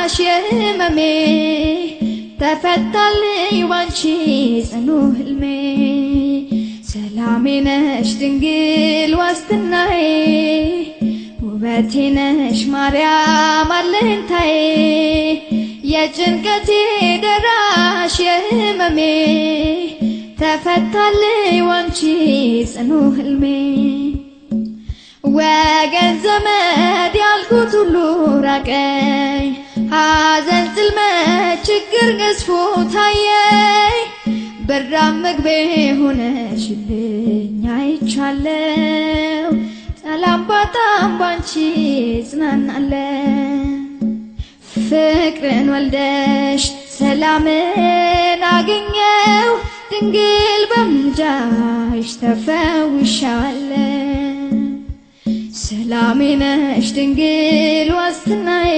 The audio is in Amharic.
ደራሽ የህመሜ ተፈታልኝ ባንቺ ጽኑ ህልሜ ሰላሜ ነሽ ድንግል ዋስትናዬ ውበቴ ነሽ ማርያም አለኝታዬ የጭንቀቴ ደራሽ የህመሜ ተፈታልኝ ባንቺ ጽኑ ህልሜ ወገን ዘመድ ያልኩት ሁሉ ራቀኝ ሐዘን ጽልመት ችግር ገዝፎ ታየኝ በራም መግቤ ሆነሽልኝ አይቻለሁ ሰላም ባጣም ባንቺ ጽናናለሁ ፍቅርን ወልደሽ ሰላምን አገኘው ድንግል በምልጃሽ ተፈውሻለሁ ሰላሜ ነሽ ድንግል ዋስትናዬ